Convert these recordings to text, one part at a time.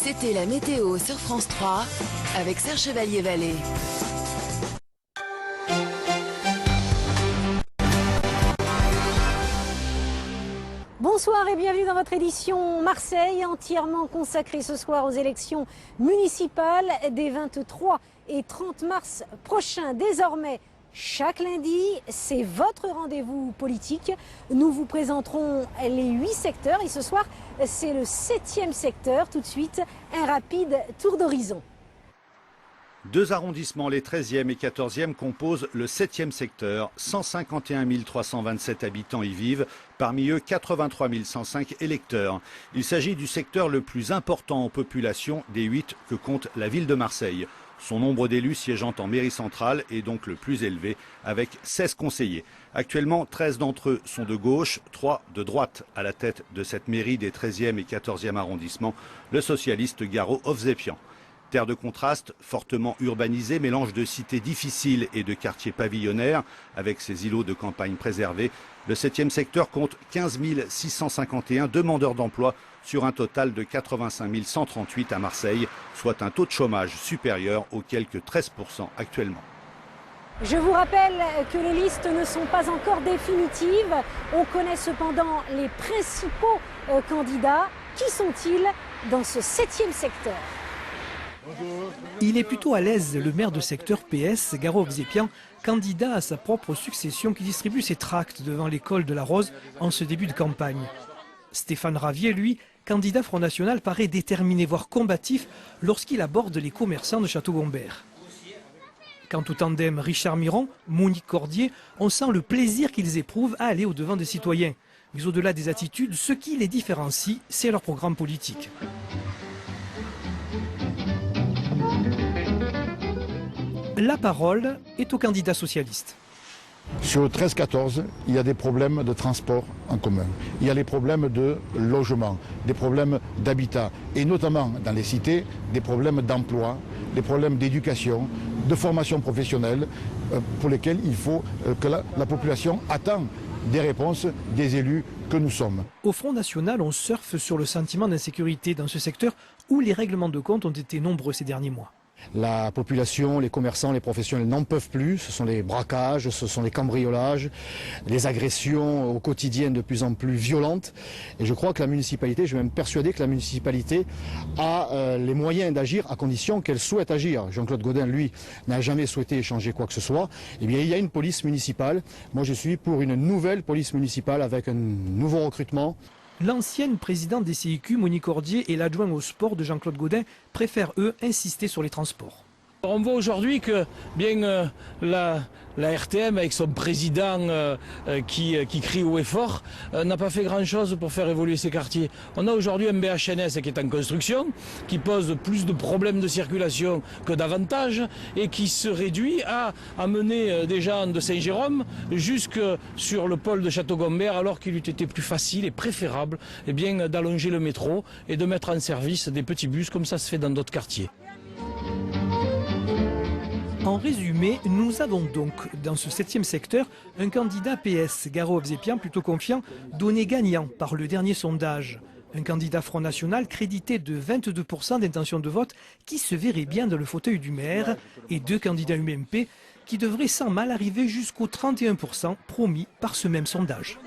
C'était la météo sur France 3 avec Serge Chevalier-Vallée. Bonsoir et bienvenue dans votre édition Marseille, entièrement consacrée ce soir aux élections municipales des 23 et 30 mars prochains. Désormais, chaque lundi, c'est votre rendez-vous politique. Nous vous présenterons les 8 secteurs et ce soir, c'est le 7e secteur. Tout de suite, un rapide tour d'horizon. 2 arrondissements, les 13e et 14e, composent le 7e secteur. 151 327 habitants y vivent, parmi eux 83 105 électeurs. Il s'agit du secteur le plus important en population des 8 que compte la ville de Marseille. Son nombre d'élus siégeant en mairie centrale est donc le plus élevé, avec 16 conseillers. Actuellement, 13 d'entre eux sont de gauche, 3 de droite. À la tête de cette mairie des 13e et 14e arrondissements, le socialiste Garo Ovsepian. Terre de contraste, fortement urbanisée, mélange de cités difficiles et de quartiers pavillonnaires, avec ses îlots de campagne préservés, le 7e secteur compte 15 651 demandeurs d'emploi sur un total de 85 138 à Marseille, soit un taux de chômage supérieur aux quelques 13% actuellement. Je vous rappelle que les listes ne sont pas encore définitives. On connaît cependant les principaux candidats. Qui sont-ils dans ce 7e secteur ? Il est plutôt à l'aise, le maire de secteur PS, Garo Ovsepian, candidat à sa propre succession qui distribue ses tracts devant l'école de la Rose en ce début de campagne. Stéphane Ravier, lui, candidat Front National, paraît déterminé, voire combatif, lorsqu'il aborde les commerçants de Château-Gombert. Quant au tandem Richard Miron, Monique Cordier, on sent le plaisir qu'ils éprouvent à aller au-devant des citoyens. Mais au-delà des attitudes, ce qui les différencie, c'est leur programme politique. La parole est au candidat socialiste. Sur le 13-14, il y a des problèmes de transport en commun. Il y a les problèmes de logement, des problèmes d'habitat et notamment dans les cités, des problèmes d'emploi, des problèmes d'éducation, de formation professionnelle pour lesquels il faut que la population attend des réponses des élus que nous sommes. Au Front National, on surfe sur le sentiment d'insécurité dans ce secteur où les règlements de compte ont été nombreux ces derniers mois. La population, les commerçants, les professionnels n'en peuvent plus. Ce sont les braquages, ce sont les cambriolages, les agressions au quotidien de plus en plus violentes. Et je crois que la municipalité, je suis même persuadé que la municipalité a les moyens d'agir à condition qu'elle souhaite agir. Jean-Claude Gaudin, lui, n'a jamais souhaité changer quoi que ce soit. Eh bien, il y a une police municipale. Moi, je suis pour une nouvelle police municipale avec un nouveau recrutement. L'ancienne présidente des CIQ, Monique Cordier, et l'adjoint au sport de Jean-Claude Gaudin préfèrent, eux, insister sur les transports. On voit aujourd'hui que bien la RTM, avec son président qui crie haut et fort, n'a pas fait grand-chose pour faire évoluer ces quartiers. On a aujourd'hui un BHNS qui est en construction, qui pose plus de problèmes de circulation que d'avantages et qui se réduit à amener des gens de Saint-Jérôme jusque sur le pôle de Château-Gombert, alors qu'il eût été plus facile et préférable d'allonger le métro et de mettre en service des petits bus comme ça se fait dans d'autres quartiers. En résumé, nous avons donc, dans ce 7e secteur, un candidat PS, Garo Ovsepian, plutôt confiant, donné gagnant par le dernier sondage. Un candidat Front National crédité de 22% d'intention de vote qui se verrait bien dans le fauteuil du maire et 2 candidats UMP qui devraient sans mal arriver jusqu'au 31% promis par ce même sondage.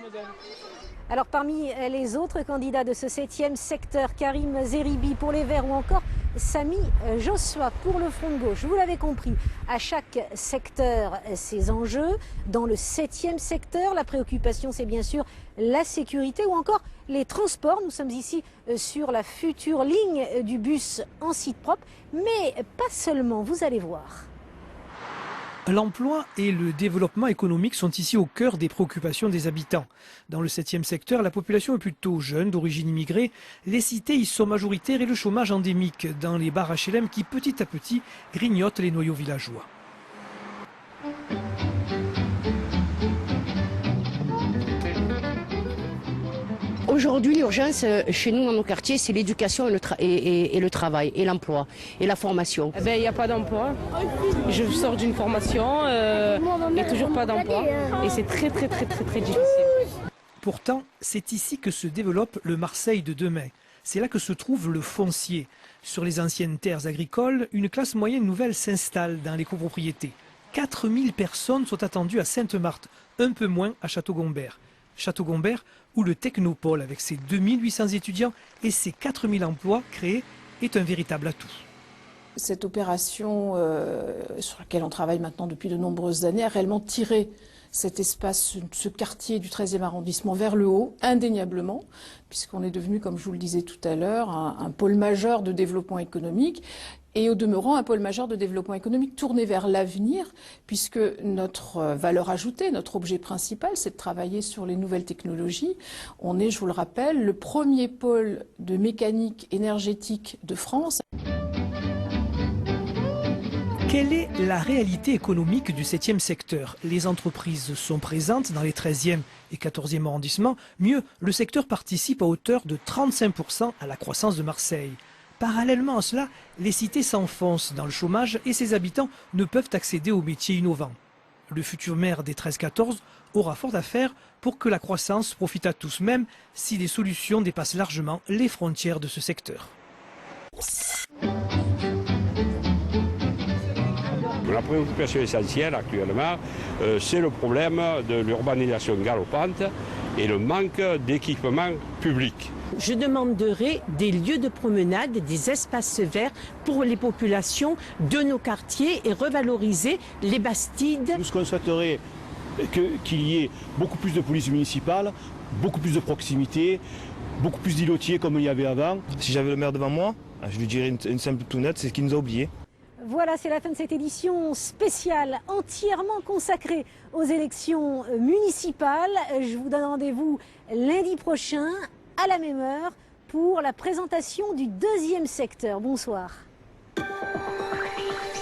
Alors parmi les autres candidats de ce 7e secteur, Karim Zeribi pour les Verts ou encore Samy Josua pour le Front de gauche. Vous l'avez compris, à chaque secteur, ses enjeux. Dans le 7e secteur, la préoccupation, c'est bien sûr la sécurité ou encore les transports. Nous sommes ici sur la future ligne du bus en site propre, mais pas seulement, vous allez voir. L'emploi et le développement économique sont ici au cœur des préoccupations des habitants. Dans le 7e secteur, la population est plutôt jeune, d'origine immigrée. Les cités y sont majoritaires et le chômage endémique dans les bars HLM qui petit à petit grignotent les noyaux villageois. Aujourd'hui, l'urgence chez nous, dans nos quartiers, c'est l'éducation et le travail, et l'emploi, et la formation. Il n'y a pas d'emploi. Je sors d'une formation, il n'y a toujours pas d'emploi. Et c'est très difficile. Pourtant, c'est ici que se développe le Marseille de demain. c'est là que se trouve le foncier. Sur les anciennes terres agricoles, une classe moyenne nouvelle s'installe dans les copropriétés. 4000 personnes sont attendues à Sainte-Marthe, un peu moins à Château-Gombert. Château-Gombert, où le Technopôle, avec ses 2800 étudiants et ses 4000 emplois créés, est un véritable atout. Cette opération sur laquelle on travaille maintenant depuis de nombreuses années a réellement tiré cet espace, ce quartier du 13e arrondissement vers le haut, indéniablement, puisqu'on est devenu, comme je vous le disais tout à l'heure, un pôle majeur de développement économique. Et au demeurant, un pôle majeur de développement économique tourné vers l'avenir, puisque notre valeur ajoutée, notre objet principal, c'est de travailler sur les nouvelles technologies. On est, je vous le rappelle, le premier pôle de mécanique énergétique de France. Quelle est la réalité économique du 7e secteur? Les entreprises sont présentes dans les 13e et 14e arrondissements. Mieux, le secteur participe à hauteur de 35% à la croissance de Marseille. Parallèlement à cela, les cités s'enfoncent dans le chômage et ses habitants ne peuvent accéder aux métiers innovants. Le futur maire des 13-14 aura fort à faire pour que la croissance profite à tous, même si les solutions dépassent largement les frontières de ce secteur. La préoccupation essentielle actuellement, c'est le problème de l'urbanisation galopante et le manque d'équipements publics. Je demanderai des lieux de promenade, des espaces verts pour les populations de nos quartiers et revaloriser les Bastides. Nous, ce qu'on souhaiterait, qu'il y ait beaucoup plus de police municipale, beaucoup plus de proximité, beaucoup plus d'îlotiers comme il y avait avant. Si j'avais le maire devant moi, je lui dirais une simple tout nette, c'est qu'il nous a oubliés. Voilà, c'est la fin de cette édition spéciale entièrement consacrée aux élections municipales. Je vous donne rendez-vous lundi prochain à la même heure pour la présentation du 2e secteur. Bonsoir.